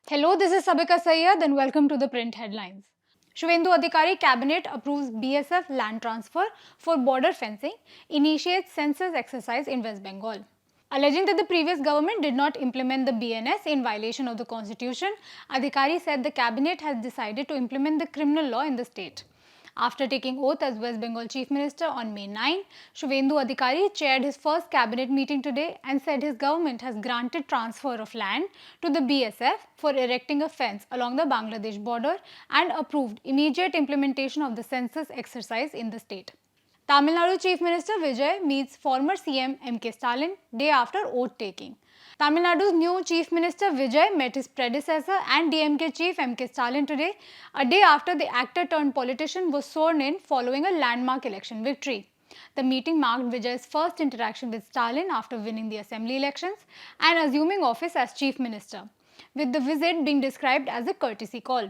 Hello, this is Sabika Syed and welcome to the print headlines. Suvendu Adhikari Cabinet approves BSF land transfer for border fencing, initiates census exercise in West Bengal. Alleging that the previous government did not implement the BNS in violation of the constitution, Adhikari said the cabinet has decided to implement the criminal law in the state. After taking oath as West Bengal Chief Minister on May 9, Suvendu Adhikari chaired his first cabinet meeting today and said his government has granted transfer of land to the BSF for erecting a fence along the Bangladesh border and approved immediate implementation of the census exercise in the state. Tamil Nadu Chief Minister Vijay meets former CM MK Stalin day after oath taking. Tamil Nadu's new Chief Minister Vijay met his predecessor and DMK Chief MK Stalin today, a day after the actor turned politician was sworn in following a landmark election victory. The meeting marked Vijay's first interaction with Stalin after winning the assembly elections and assuming office as Chief Minister, with the visit being described as a courtesy call.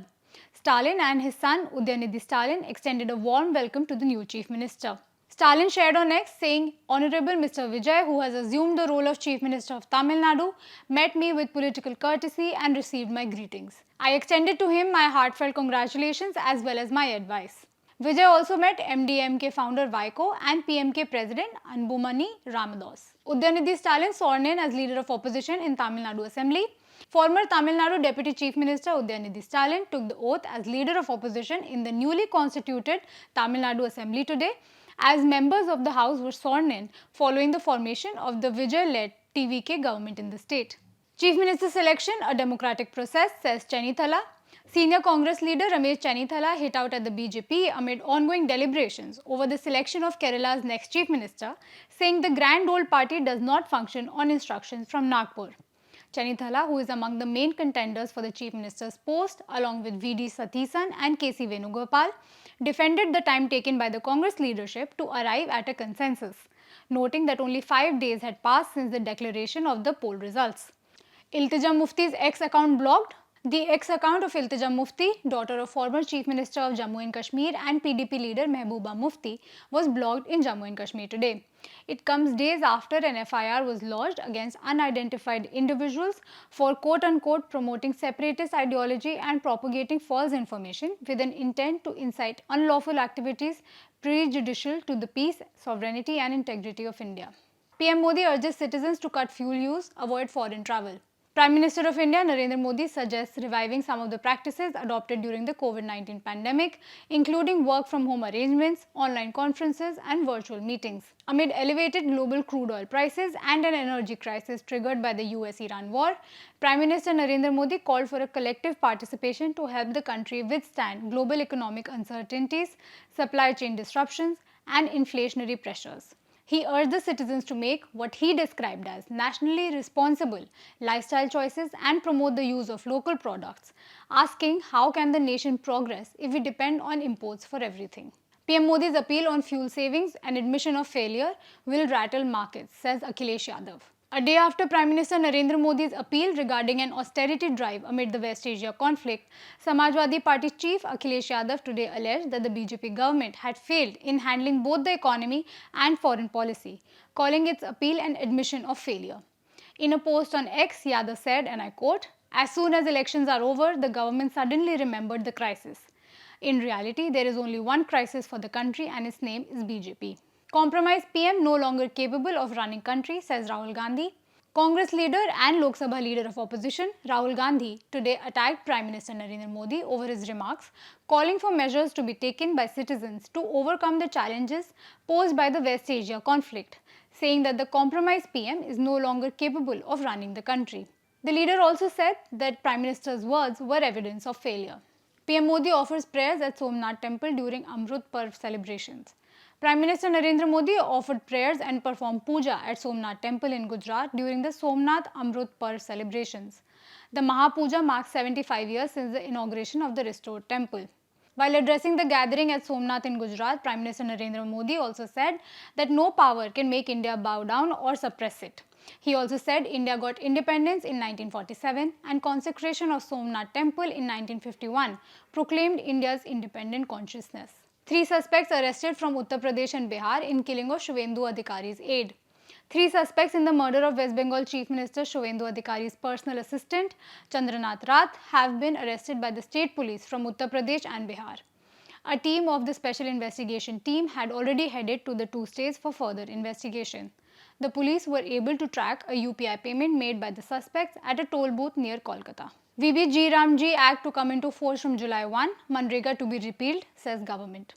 Stalin and his son Udhayanidhi Stalin extended a warm welcome to the new Chief Minister. Stalin shared on X saying, Honorable Mr. Vijay, who has assumed the role of Chief Minister of Tamil Nadu, met me with political courtesy and received my greetings. I extended to him my heartfelt congratulations as well as my advice. Vijay also met MDMK founder Vaiko and PMK President Anbumani Ramadas. Udhayanidhi Stalin sworn in as leader of opposition in Tamil Nadu Assembly. Former Tamil Nadu Deputy Chief Minister Udhayanidhi Stalin took the oath as leader of opposition in the newly constituted Tamil Nadu Assembly today, as members of the House were sworn in following the formation of the Vijay-led TVK government in the state. Chief Minister selection, a democratic process, says Chenithala. Senior Congress leader Ramesh Chenithala hit out at the BJP amid ongoing deliberations over the selection of Kerala's next Chief Minister, saying the Grand Old Party does not function on instructions from Nagpur. Chenithala, who is among the main contenders for the Chief Minister's post, along with V.D. Satheesan and K.C. Venugopal, defended the time taken by the Congress leadership to arrive at a consensus, noting that only 5 days had passed since the declaration of the poll results. Iltija Mufti's X account blocked. The X account of Iltija Mufti, daughter of former Chief Minister of Jammu and Kashmir and PDP leader Mehbooba Mufti, was blocked in Jammu and Kashmir today. It comes days after an FIR was lodged against unidentified individuals for quote-unquote promoting separatist ideology and propagating false information with an intent to incite unlawful activities prejudicial to the peace, sovereignty and integrity of India. PM Modi urges citizens to cut fuel use, avoid foreign travel. Prime Minister of India Narendra Modi suggests reviving some of the practices adopted during the COVID-19 pandemic, including work from home arrangements, online conferences and virtual meetings. Amid elevated global crude oil prices and an energy crisis triggered by the U.S. Iran war, Prime Minister Narendra Modi called for a collective participation to help the country withstand global economic uncertainties, supply chain disruptions and inflationary pressures. He urged the citizens to make what he described as nationally responsible lifestyle choices and promote the use of local products, asking how can the nation progress if we depend on imports for everything. PM Modi's appeal on fuel savings and admission of failure will rattle markets, says Akhilesh Yadav. A day after Prime Minister Narendra Modi's appeal regarding an austerity drive amid the West Asia conflict, Samajwadi Party chief Akhilesh Yadav today alleged that the BJP government had failed in handling both the economy and foreign policy, calling its appeal an admission of failure. In a post on X, Yadav said, and I quote, "As soon as elections are over, the government suddenly remembered the crisis. In reality, there is only one crisis for the country and its name is BJP. Compromised PM no longer capable of running country, says Rahul Gandhi." Congress leader and Lok Sabha leader of opposition, Rahul Gandhi, today attacked Prime Minister Narendra Modi over his remarks, calling for measures to be taken by citizens to overcome the challenges posed by the West Asia conflict, saying that the compromised PM is no longer capable of running the country. The leader also said that Prime Minister's words were evidence of failure. PM Modi offers prayers at Somnath temple during Amrut Parv celebrations. Prime Minister Narendra Modi offered prayers and performed puja at Somnath temple in Gujarat during the Somnath Amrut Parv celebrations. The Mahapuja marks 75 years since the inauguration of the restored temple. While addressing the gathering at Somnath in Gujarat, Prime Minister Narendra Modi also said that no power can make India bow down or suppress it. He also said India got independence in 1947 and consecration of Somnath temple in 1951 proclaimed India's independent consciousness. 3 suspects arrested from Uttar Pradesh and Bihar in killing of Suvendu Adhikari's aide. Three suspects in the murder of West Bengal Chief Minister Suvendu Adhikari's personal assistant, Chandranath Rath, have been arrested by the state police from Uttar Pradesh and Bihar. A team of the Special Investigation Team had already headed to the two states for further investigation. The police were able to track a UPI payment made by the suspects at a toll booth near Kolkata. VBG Ramji Act to come into force from July 1, Manrega to be repealed, says government.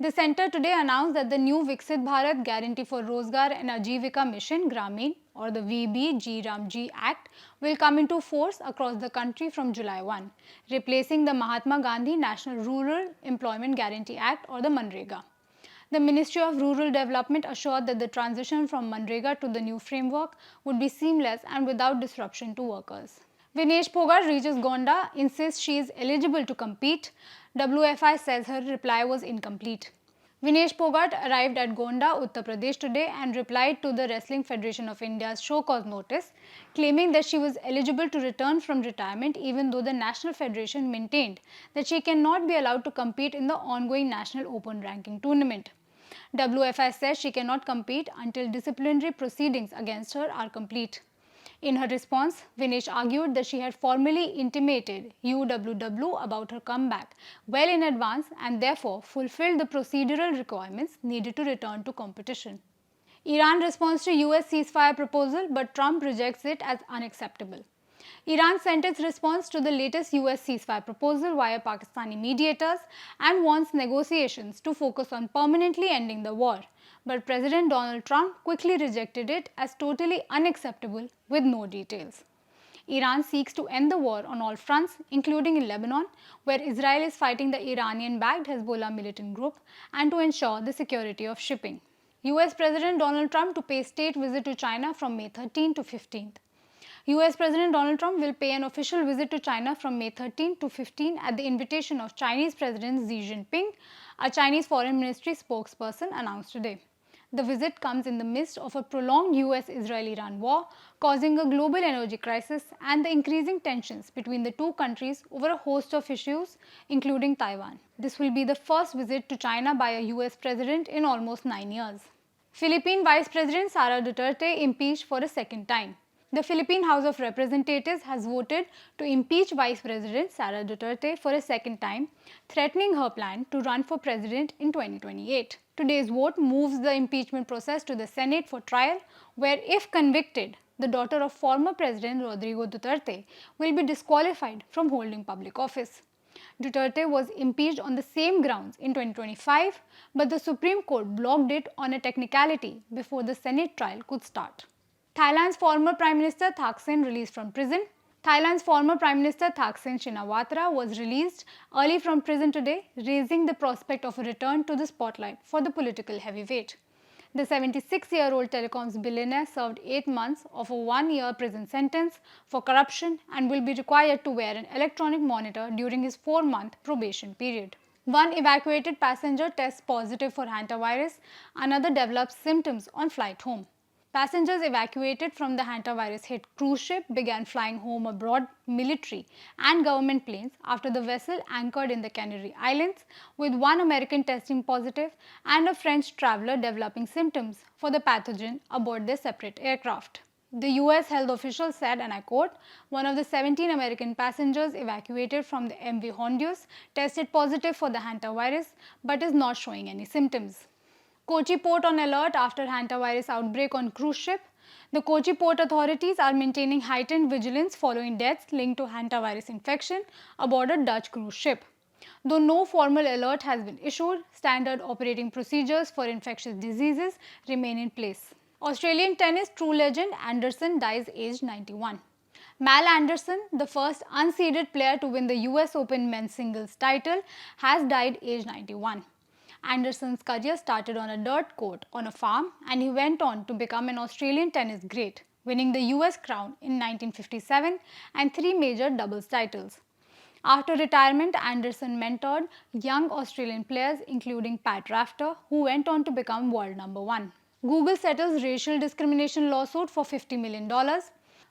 The centre today announced that the new Viksit Bharat Guarantee for Rozgar and Ajivika Mission Gramin, or the VBG Ramji Act, will come into force across the country from July 1, replacing the Mahatma Gandhi National Rural Employment Guarantee Act, or the Manrega. The Ministry of Rural Development assured that the transition from Manrega to the new framework would be seamless and without disruption to workers. Vinesh Phogat reaches Gonda, insists she is eligible to compete. WFI says her reply was incomplete. Vinesh Phogat arrived at Gonda, Uttar Pradesh today and replied to the Wrestling Federation of India's show cause notice, claiming that she was eligible to return from retirement even though the National Federation maintained that she cannot be allowed to compete in the ongoing National Open Ranking Tournament. WFI says she cannot compete until disciplinary proceedings against her are complete. In her response, Vinesh argued that she had formally intimated UWW about her comeback well in advance and therefore fulfilled the procedural requirements needed to return to competition. Iran responds to U.S. ceasefire proposal, but Trump rejects it as unacceptable. Iran sent its response to the latest U.S. ceasefire proposal via Pakistani mediators and wants negotiations to focus on permanently ending the war. But President Donald Trump quickly rejected it as totally unacceptable with no details. Iran seeks to end the war on all fronts, including in Lebanon, where Israel is fighting the Iranian-backed Hezbollah militant group, and to ensure the security of shipping. U.S. President Donald Trump to pay state visit to China from May 13 to 15th. US President Donald Trump will pay an official visit to China from May 13 to 15 at the invitation of Chinese President Xi Jinping, a Chinese Foreign Ministry spokesperson announced today. The visit comes in the midst of a prolonged US-Israel-Iran war, causing a global energy crisis and the increasing tensions between the two countries over a host of issues, including Taiwan. This will be the first visit to China by a US president in almost 9 years. Philippine Vice President Sara Duterte impeached for a second time. The Philippine House of Representatives has voted to impeach Vice President Sara Duterte for a second time, threatening her plan to run for president in 2028. Today's vote moves the impeachment process to the Senate for trial, where if convicted, the daughter of former President Rodrigo Duterte will be disqualified from holding public office. Duterte was impeached on the same grounds in 2025, but the Supreme Court blocked it on a technicality before the Senate trial could start. Thailand's former Prime Minister Thaksin released from prison. Thailand's former Prime Minister Thaksin Shinawatra was released early from prison today, raising the prospect of a return to the spotlight for the political heavyweight. The 76-year-old telecoms billionaire served 8 months of a 1-year prison sentence for corruption and will be required to wear an electronic monitor during his 4-month probation period. One evacuated passenger tests positive for Hantavirus, another develops symptoms on flight home. Passengers evacuated from the Hantavirus-hit cruise ship began flying home aboard military and government planes after the vessel anchored in the Canary Islands, with one American testing positive and a French traveler developing symptoms for the pathogen aboard their separate aircraft. The U.S. health official said, and I quote, "One of the 17 American passengers evacuated from the MV Honduras tested positive for the hantavirus but is not showing any symptoms." Kochi port on alert after hantavirus outbreak on cruise ship. The Kochi port authorities are maintaining heightened vigilance following deaths linked to hantavirus infection aboard a Dutch cruise ship. Though no formal alert has been issued, standard operating procedures for infectious diseases remain in place. Australian tennis true legend Anderson dies aged 91. Mal Anderson, the first unseeded player to win the US Open men's singles title, has died aged 91. Anderson's career started on a dirt court on a farm, and he went on to become an Australian tennis great, winning the US crown in 1957 and 3 major doubles titles. After retirement, Anderson mentored young Australian players including Pat Rafter, who went on to become world number 1. Google settles racial discrimination lawsuit for $50 million.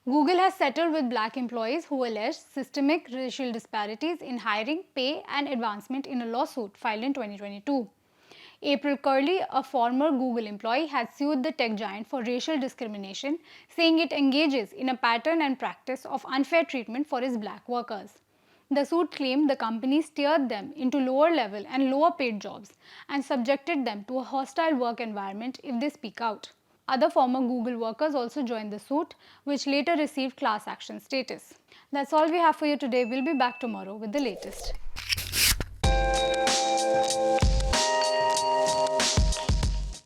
Google has settled with black employees who alleged systemic racial disparities in hiring, pay and advancement in a lawsuit filed in 2022. April Curley, a former Google employee, had sued the tech giant for racial discrimination, saying it engages in a pattern and practice of unfair treatment for its black workers. The suit claimed the company steered them into lower level and lower paid jobs and subjected them to a hostile work environment if they speak out. Other former Google workers also joined the suit, which later received class action status. That's all we have for you today. We'll be back tomorrow with the latest.